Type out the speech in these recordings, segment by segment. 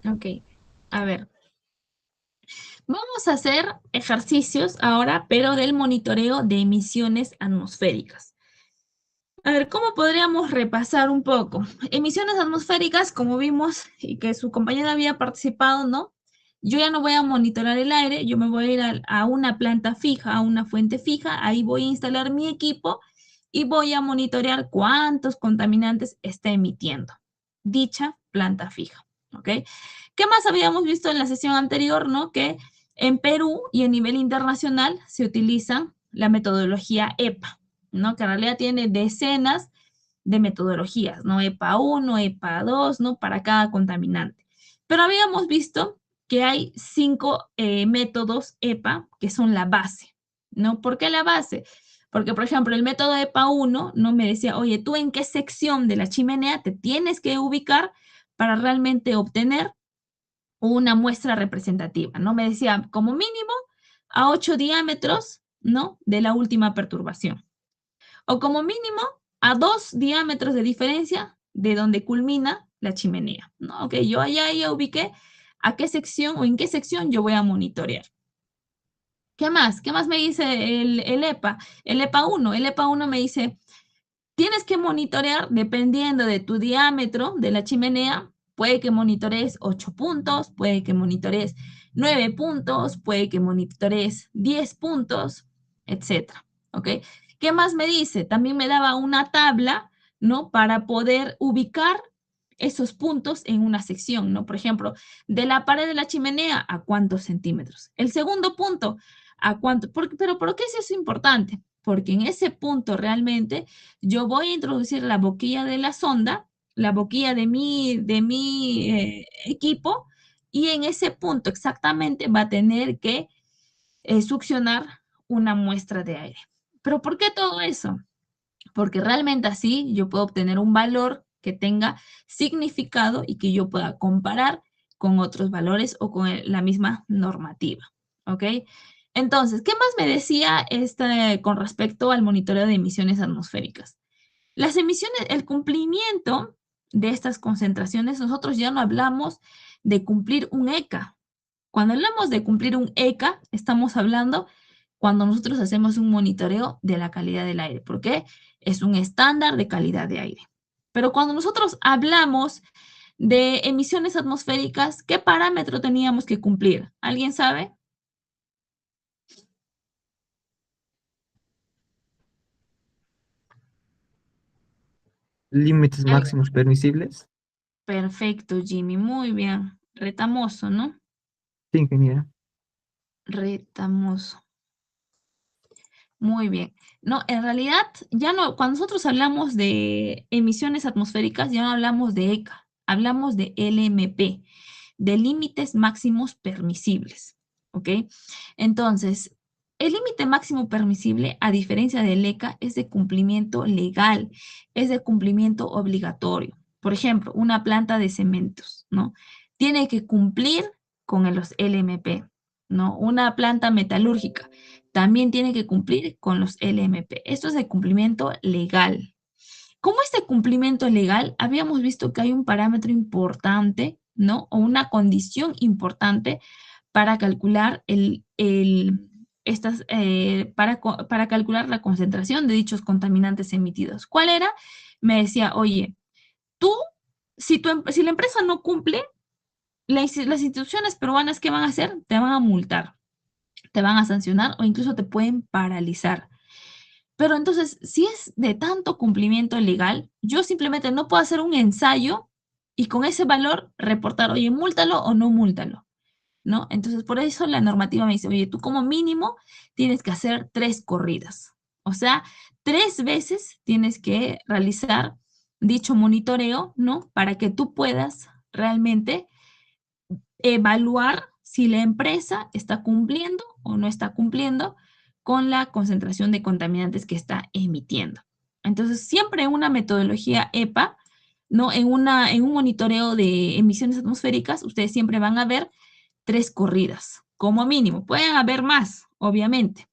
Ok, a ver, vamos a hacer ejercicios ahora, pero del monitoreo de emisiones atmosféricas. A ver, ¿cómo podríamos repasar un poco? Emisiones atmosféricas, como vimos y que su compañera había participado, ¿no? Yo ya no voy a monitorear el aire, yo me voy a ir a una planta fija, a una fuente fija, ahí voy a instalar mi equipo y voy a monitorear cuántos contaminantes está emitiendo dicha planta fija, ¿ok? ¿Qué más habíamos visto en la sesión anterior, no? Que en Perú y a nivel internacional se utiliza la metodología EPA, ¿no? Que en realidad tiene decenas de metodologías, ¿no? EPA 1, EPA 2, ¿no? Para cada contaminante. Pero habíamos visto que hay 5 métodos EPA que son la base, ¿no? ¿Por qué la base? Porque, por ejemplo, el método EPA 1 no me decía, oye, ¿tú en qué sección de la chimenea te tienes que ubicar para realmente obtener una muestra representativa, ¿no? Me decía, como mínimo, a 8 diámetros, ¿no? De la última perturbación. O como mínimo, a 2 diámetros de diferencia de donde culmina la chimenea, ¿no? Ok, yo allá ya ubiqué a qué sección o en qué sección yo voy a monitorear. ¿Qué más? ¿Qué más me dice el EPA? El EPA 1. El EPA 1 me dice, tienes que monitorear dependiendo de tu diámetro de la chimenea. Puede que monitorees 8 puntos, puede que monitorees 9 puntos, puede que monitorees 10 puntos, etcétera. ¿Ok? ¿Qué más me dice? También me daba una tabla, ¿no? Para poder ubicar esos puntos en una sección, ¿no? Por ejemplo, de la pared de la chimenea a cuántos centímetros. El segundo punto, a cuánto. Pero ¿por qué es eso importante? Porque en ese punto realmente yo voy a introducir la boquilla de la sonda, la boquilla de mi equipo, y en ese punto exactamente va a tener que succionar una muestra de aire. ¿Pero por qué todo eso? Porque realmente así yo puedo obtener un valor que tenga significado y que yo pueda comparar con otros valores o con la misma normativa. ¿Ok? Entonces, ¿qué más me decía con respecto al monitoreo de emisiones atmosféricas? Las emisiones, el cumplimiento de estas concentraciones, nosotros ya no hablamos de cumplir un ECA. Cuando hablamos de cumplir un ECA, estamos hablando cuando nosotros hacemos un monitoreo de la calidad del aire, porque es un estándar de calidad de aire. Pero cuando nosotros hablamos de emisiones atmosféricas, ¿qué parámetro teníamos que cumplir? ¿Alguien sabe? Límites Al- máximos permisibles. Perfecto, Jimmy, muy bien. Retamoso, ¿no? Sí, ingeniera. Retamoso. Muy bien. No, en realidad, ya no, cuando nosotros hablamos de emisiones atmosféricas, ya no hablamos de ECA, hablamos de LMP, de límites máximos permisibles. ¿Ok? Entonces, el límite máximo permisible, a diferencia del ECA, es de cumplimiento legal, es de cumplimiento obligatorio. Por ejemplo, una planta de cementos, ¿no? Tiene que cumplir con los LMP, ¿no? Una planta metalúrgica también tiene que cumplir con los LMP. Esto es de cumplimiento legal. ¿Cómo es de cumplimiento legal? Habíamos visto que hay un parámetro importante, ¿no? O una condición importante para calcular para calcular la concentración de dichos contaminantes emitidos. ¿Cuál era? Me decía, oye, tú, si la empresa no cumple, las instituciones peruanas, ¿qué van a hacer? Te van a multar, te van a sancionar o incluso te pueden paralizar. Pero entonces, si es de tanto cumplimiento legal, yo simplemente no puedo hacer un ensayo y con ese valor reportar, oye, múltalo o no múltalo, ¿no? Entonces, por eso la normativa me dice, oye, tú como mínimo tienes que hacer 3 corridas. O sea, 3 veces tienes que realizar dicho monitoreo, ¿no? Para que tú puedas realmente evaluar si la empresa está cumpliendo o no está cumpliendo con la concentración de contaminantes que está emitiendo. Entonces, siempre en una metodología EPA, ¿no? En un monitoreo de emisiones atmosféricas, ustedes siempre van a ver 3 corridas, como mínimo. Pueden haber más, obviamente,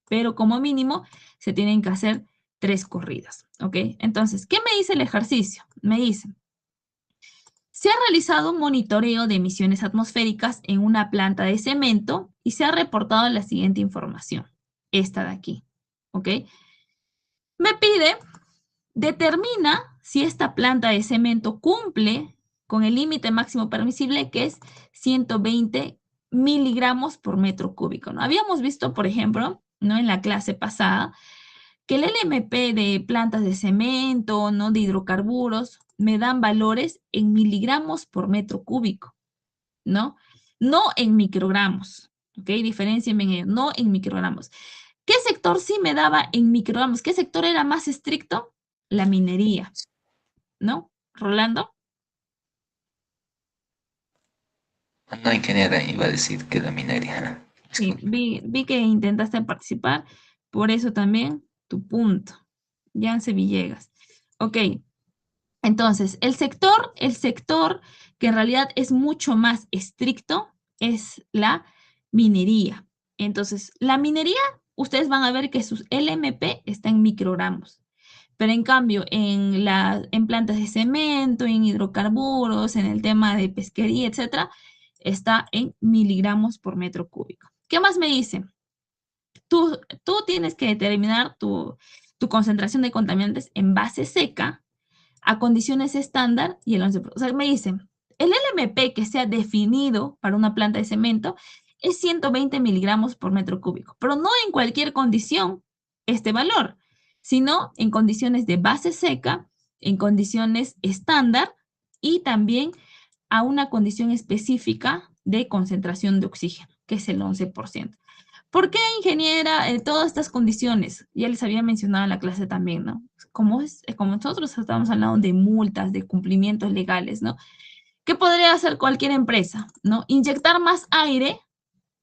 pero como mínimo se tienen que hacer 3 corridas, ¿ok? Entonces, ¿qué me dice el ejercicio? Me dice, Se ha realizado un monitoreo de emisiones atmosféricas en una planta de cemento y se ha reportado la siguiente información. Esta de aquí, ¿ok? Me pide, determina si esta planta de cemento cumple con el límite máximo permisible, que es 120 miligramos por metro cúbico, ¿no? Habíamos visto, por ejemplo, ¿no? En la clase pasada, que el LMP de plantas de cemento, ¿no? De hidrocarburos, me dan valores en miligramos por metro cúbico, ¿no? No en microgramos, ¿ok? Diferencienme en ello, no en microgramos. ¿Qué sector sí me daba en microgramos? ¿Qué sector era más estricto? La minería, ¿no? Rolando. No, ingeniera, iba a decir que la minería. Sí, vi que intentaste participar, por eso también tu punto. Yance Villegas. Ok, entonces, el sector que en realidad es mucho más estricto es la minería. Entonces, la minería, ustedes van a ver que sus LMP está en microgramos. Pero en cambio, en plantas de cemento, en hidrocarburos, en el tema de pesquería, etcétera, está en miligramos por metro cúbico. ¿Qué más me dice? Tú tienes que determinar tu concentración de contaminantes en base seca a condiciones estándar y el 11%. O sea, me dicen, el LMP que se ha definido para una planta de cemento es 120 miligramos por metro cúbico, pero no en cualquier condición este valor, sino en condiciones de base seca, en condiciones estándar y también a una condición específica de concentración de oxígeno, que es el 11%. ¿Por qué, ingeniera, todas estas condiciones? Ya les había mencionado en la clase también, ¿no? Como nosotros estamos hablando de multas, de cumplimientos legales, ¿no? ¿Qué podría hacer cualquier empresa? ¿No? Inyectar más aire,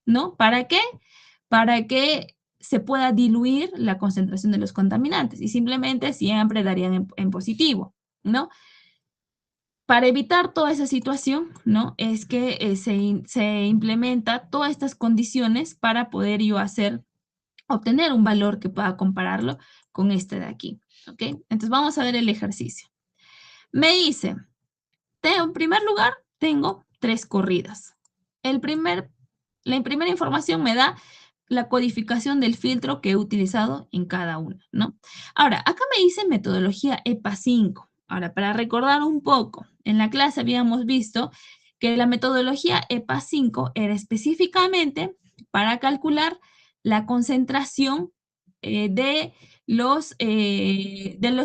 ¿no? ¿Para qué? Para que se pueda diluir la concentración de los contaminantes y simplemente siempre darían en positivo, ¿no? Para evitar toda esa situación, ¿no? Es que se implementa todas estas condiciones para poder yo obtener un valor que pueda compararlo con este de aquí, ¿ok? Entonces vamos a ver el ejercicio. Me dice, en primer lugar, tengo 3 corridas. La primera información me da la codificación del filtro que he utilizado en cada una, ¿no? Ahora, acá me dice metodología EPA 5. Ahora, para recordar un poco, en la clase habíamos visto que la metodología EPA 5 era específicamente para calcular la concentración de los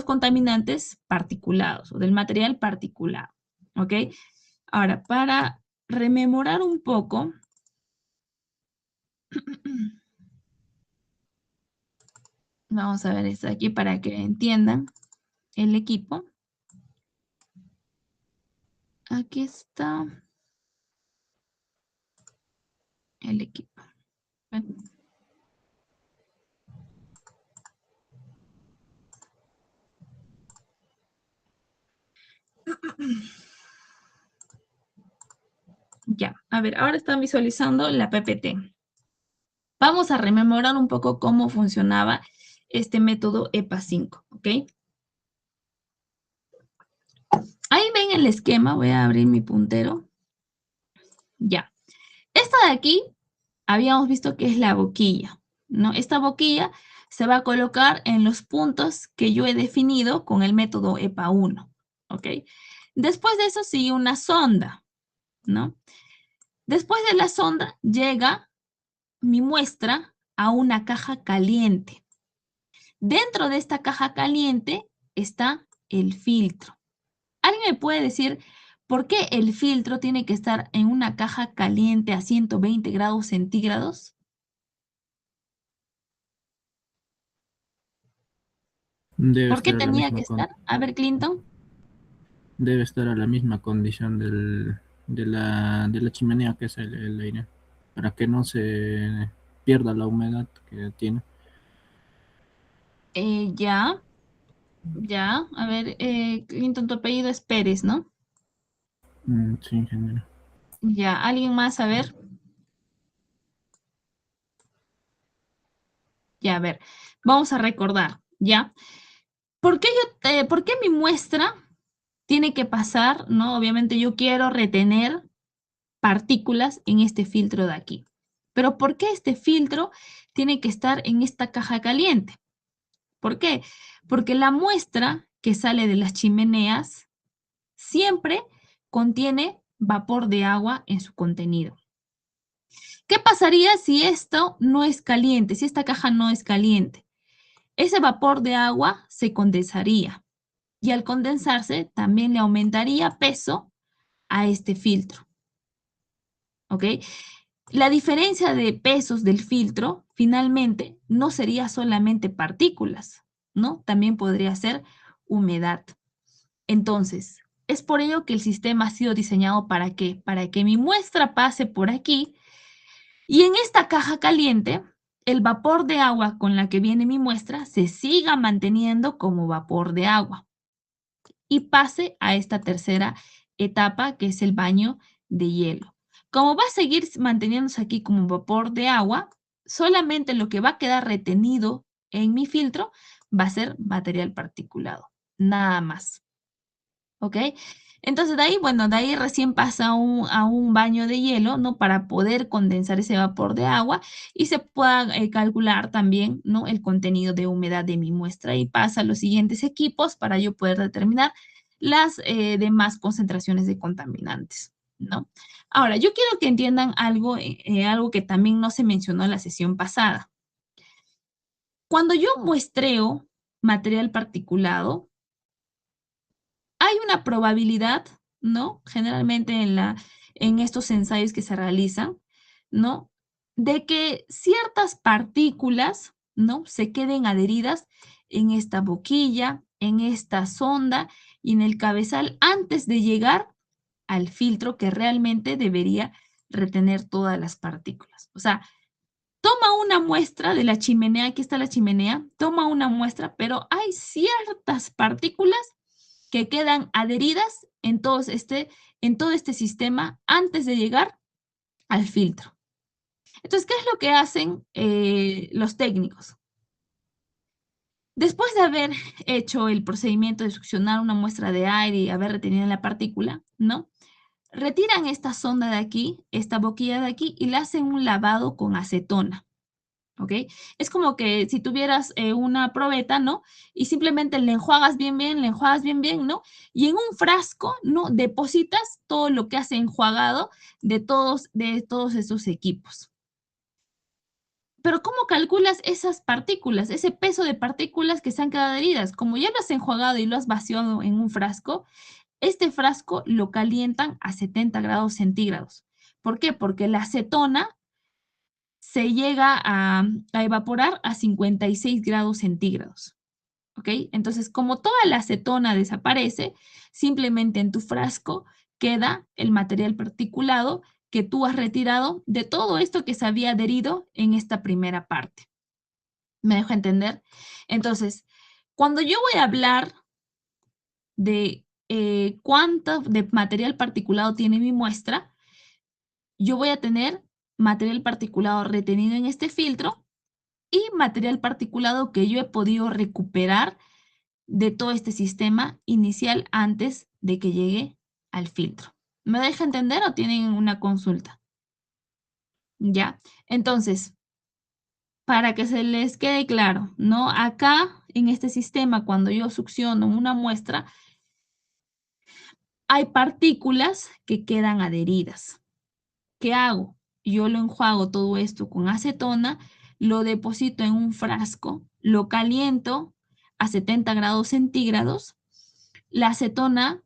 contaminantes particulados o del material particulado, ¿ok? Ahora, para rememorar un poco, vamos a ver esto aquí para que entiendan el equipo. Aquí está el equipo. Bueno. Ya, a ver, ahora están visualizando la PPT. Vamos a rememorar un poco cómo funcionaba este método EPA 5, ¿ok? Ahí ven el esquema, voy a abrir mi puntero. Ya. Esta de aquí habíamos visto que es la boquilla, ¿no? Esta boquilla se va a colocar en los puntos que yo he definido con el método EPA 1, ¿ok? Después de eso sigue una sonda, ¿no? Después de la sonda llega mi muestra a una caja caliente. Dentro de esta caja caliente está el filtro. ¿Alguien me puede decir por qué el filtro tiene que estar en una caja caliente a 120 grados centígrados? Debe ¿Por qué estar a la tenía que misma estar? A ver, Clinton. debe estar a la misma condición de la chimenea que es el aire, para que no se pierda la humedad que tiene. Ya, ya. A ver, Clinton, tu apellido es Pérez, ¿no? Sí, ingeniero. Ya, ¿alguien más? A ver. Ya, a ver. Vamos a recordar, ¿ya? ¿Por qué mi muestra tiene que pasar, ¿no? Obviamente yo quiero retener partículas en este filtro de aquí. Pero ¿por qué este filtro tiene que estar en esta caja caliente? ¿Por qué? Porque la muestra que sale de las chimeneas siempre contiene vapor de agua en su contenido. ¿Qué pasaría si esto no es caliente, si esta caja no es caliente? Ese vapor de agua se condensaría y al condensarse también le aumentaría peso a este filtro. ¿Ok? La diferencia de pesos del filtro finalmente no sería solamente partículas, ¿no? También podría ser humedad. Entonces, es por ello que el sistema ha sido diseñado ¿para qué? Para que mi muestra pase por aquí y en esta caja caliente, el vapor de agua con la que viene mi muestra se siga manteniendo como vapor de agua y pase a esta tercera etapa que es el baño de hielo. Como va a seguir manteniéndose aquí como vapor de agua, solamente lo que va a quedar retenido en mi filtro va a ser material particulado, nada más. ¿Ok? Entonces de ahí, bueno, de ahí recién pasa a un baño de hielo, ¿no? Para poder condensar ese vapor de agua y se pueda calcular también, ¿no? El contenido de humedad de mi muestra y pasa a los siguientes equipos para yo poder determinar las demás concentraciones de contaminantes, ¿no? Ahora, yo quiero que entiendan algo, algo que también no se mencionó en la sesión pasada. Cuando yo muestreo material particulado, hay una probabilidad, ¿no? Generalmente en estos ensayos que se realizan, ¿no? De que ciertas partículas, ¿no? Se queden adheridas en esta boquilla, en esta sonda y en el cabezal antes de llegar al filtro que realmente debería retener todas las partículas. O sea, toma una muestra de la chimenea, aquí está la chimenea, toma una muestra, pero hay ciertas partículas que quedan adheridas en todo este sistema antes de llegar al filtro. Entonces, ¿qué es lo que hacen los técnicos? Después de haber hecho el procedimiento de succionar una muestra de aire y haber retenido la partícula, ¿no? Retiran esta sonda de aquí, esta boquilla de aquí, y le hacen un lavado con acetona. ¿Ok? Es como que si tuvieras una probeta, ¿no? Y simplemente le enjuagas bien, bien, le enjuagas bien, bien, ¿no? Y en un frasco, ¿no? Depositas todo lo que has enjuagado de todos esos equipos. Pero ¿cómo calculas esas partículas, ese peso de partículas que se han quedado adheridas? Como ya lo has enjuagado y lo has vaciado en un frasco, este frasco lo calientan a 70 grados centígrados. ¿Por qué? Porque la acetona se llega a evaporar a 56 grados centígrados. ¿Ok? Entonces, como toda la acetona desaparece, simplemente en tu frasco queda el material particulado que tú has retirado de todo esto que se había adherido en esta primera parte. ¿Me dejo entender? Entonces, cuando yo voy a hablar de cuánto de material particulado tiene mi muestra, yo voy a tener material particulado retenido en este filtro y material particulado que yo he podido recuperar de todo este sistema inicial antes de que llegue al filtro. ¿Me deja entender o tienen una consulta? ¿Ya? Entonces, para que se les quede claro, ¿no? Acá en este sistema, cuando yo succiono una muestra, hay partículas que quedan adheridas. ¿Qué hago? Yo lo enjuago todo esto con acetona, lo deposito en un frasco, lo caliento a 70 grados centígrados, la acetona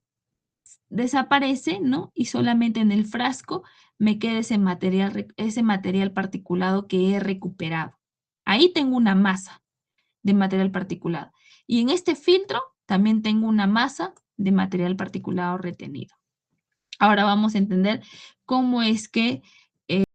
desaparece, ¿no? Y solamente en el frasco me queda ese material particulado que he recuperado. Ahí tengo una masa de material particulado. Y en este filtro también tengo una masa de material particulado retenido. Ahora vamos a entender cómo es que